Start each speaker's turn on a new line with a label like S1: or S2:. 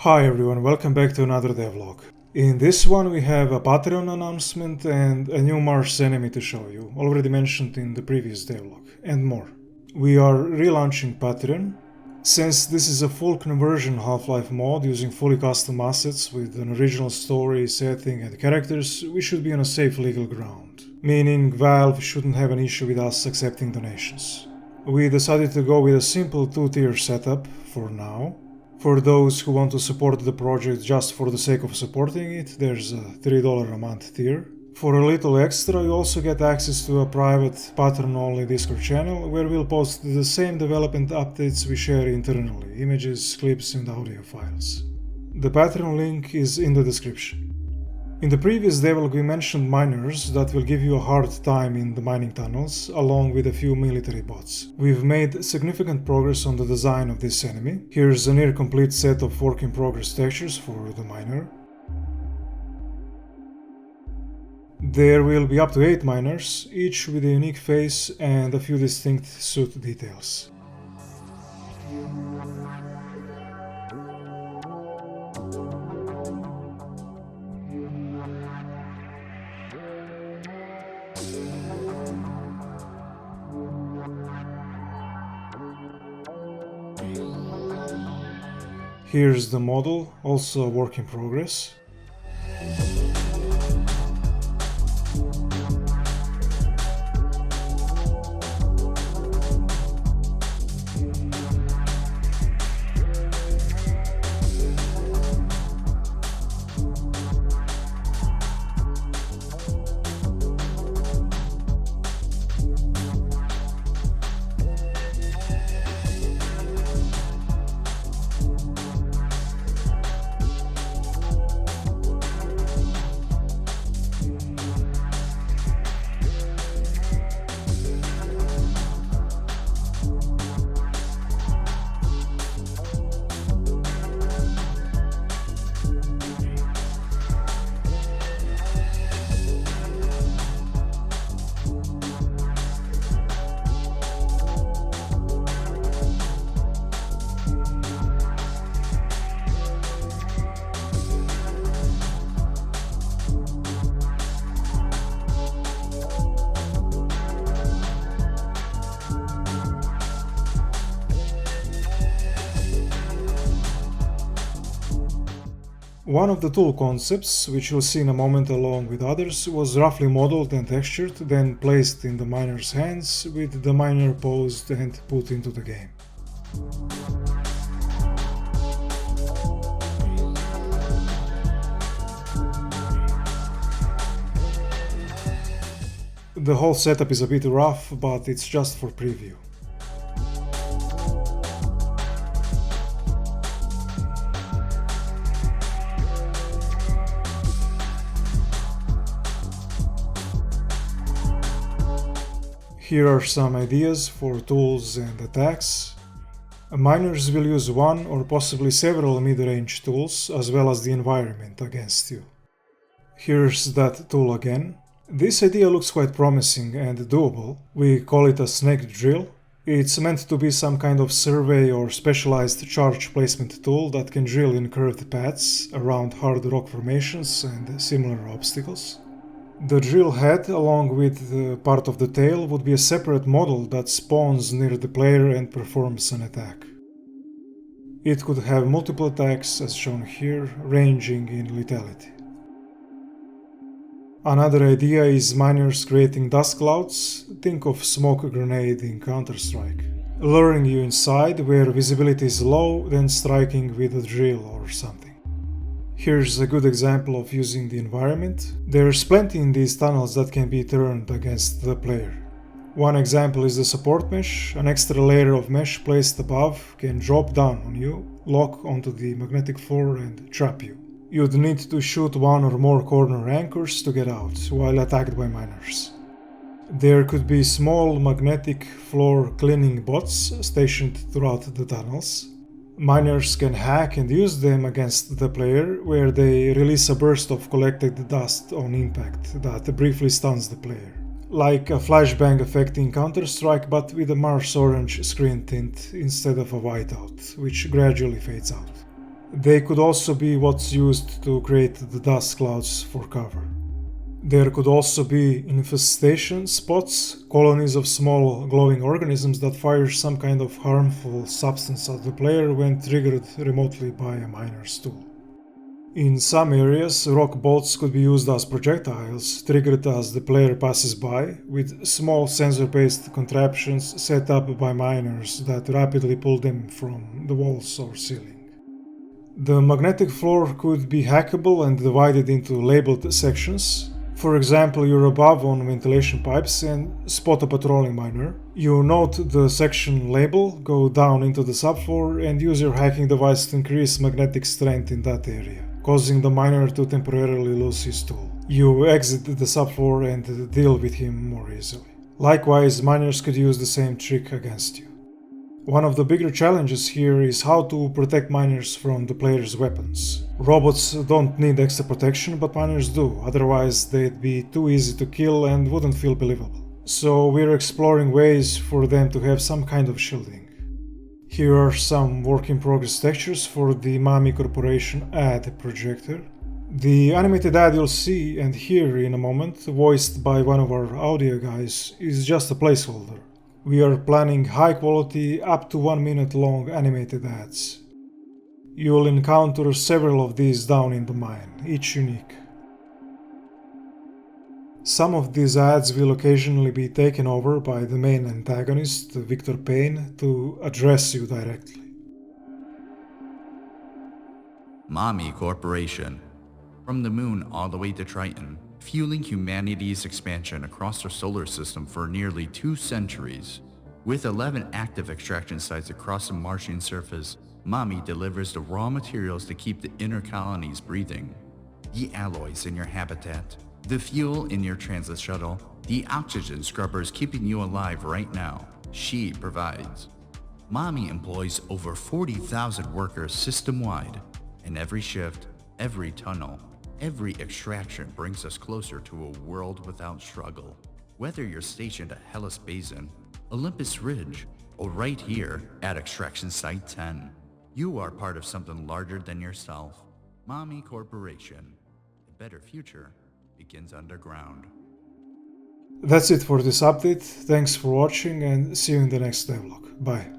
S1: Hi everyone, welcome back to another devlog. In this one we have a Patreon announcement and a new Mars enemy to show you, already mentioned in the previous devlog, and more. We are relaunching Patreon. Since this is a full conversion Half-Life mod using fully custom assets with an original story, setting and characters, we should be on a safe legal ground, meaning Valve shouldn't have an issue with us accepting donations. We decided to go with a simple 2-tier setup for now. For those who want to support the project just for the sake of supporting it, there's a $3 a month tier. For a little extra, you also get access to a private Patreon-only Discord channel where we'll post the same development updates we share internally, images, clips and audio files. The Patreon link is in the description. In the previous devlog we mentioned miners that will give you a hard time in the mining tunnels, along with a few military bots. We've made significant progress on the design of this enemy. Here's a near complete set of work-in-progress textures for the miner. There will be up to 8 miners, each with a unique face and a few distinct suit details. Here's the model, also a work in progress. One of the tool concepts, which you'll see in a moment along with others, was roughly modeled and textured, then placed in the miner's hands, with the miner posed and put into the game. The whole setup is a bit rough, but it's just for preview. Here are some ideas for tools and attacks. Miners will use one or possibly several mid-range tools as well as the environment against you. Here's that tool again. This idea looks quite promising and doable. We call it a snake drill. It's meant to be some kind of survey or specialized charge placement tool that can drill in curved paths around hard rock formations and similar obstacles. The drill head, along with the part of the tail, would be a separate model that spawns near the player and performs an attack. It could have multiple attacks, as shown here, ranging in lethality. Another idea is miners creating dust clouds. Think of smoke grenade in Counter-Strike. Luring you inside where visibility is low, then striking with a drill or something. Here's a good example of using the environment. There's plenty in these tunnels that can be turned against the player. One example is the support mesh. An extra layer of mesh placed above can drop down on you, lock onto the magnetic floor and trap you. You'd need to shoot one or more corner anchors to get out, while attacked by miners. There could be small magnetic floor cleaning bots stationed throughout the tunnels. Miners can hack and use them against the player, where they release a burst of collected dust on impact that briefly stuns the player. Like a flashbang effect in Counter-Strike, but with a Mars orange screen tint instead of a whiteout, which gradually fades out. They could also be what's used to create the dust clouds for cover. There could also be infestation spots, colonies of small glowing organisms that fire some kind of harmful substance at the player when triggered remotely by a miner's tool. In some areas, rock bolts could be used as projectiles, triggered as the player passes by, with small sensor-based contraptions set up by miners that rapidly pull them from the walls or ceiling. The magnetic floor could be hackable and divided into labeled sections. For example, you're above on ventilation pipes and spot a patrolling miner. You note the section label, go down into the subfloor and use your hacking device to increase magnetic strength in that area, causing the miner to temporarily lose his tool. You exit the subfloor and deal with him more easily. Likewise, miners could use the same trick against you. One of the bigger challenges here is how to protect miners from the player's weapons. Robots don't need extra protection, but miners do, otherwise they'd be too easy to kill and wouldn't feel believable. So we're exploring ways for them to have some kind of shielding. Here are some work-in-progress textures for the MaMi Corporation ad projector. The animated ad you'll see and hear in a moment, voiced by one of our audio guys, is just a placeholder. We are planning high-quality, up to 1 minute long animated ads. You'll encounter several of these down in the mine, each unique. Some of these ads will occasionally be taken over by the main antagonist, Victor Payne, to address you directly.
S2: MaMi Corporation. From the moon all the way to Triton, fueling humanity's expansion across our solar system for nearly 2 centuries. With 11 active extraction sites across the Martian surface, MaMi delivers the raw materials to keep the inner colonies breathing. The alloys in your habitat, the fuel in your transit shuttle, the oxygen scrubbers keeping you alive right now, she provides. MaMi employs over 40,000 workers system-wide, and every shift, every tunnel, every extraction brings us closer to a world without struggle. Whether you're stationed at Hellas Basin, Olympus Ridge, or right here at Extraction Site 10, you are part of something larger than yourself. MaMi Corporation. A better future begins underground.
S1: That's it for this update. Thanks for watching and see you in the next devlog. Bye.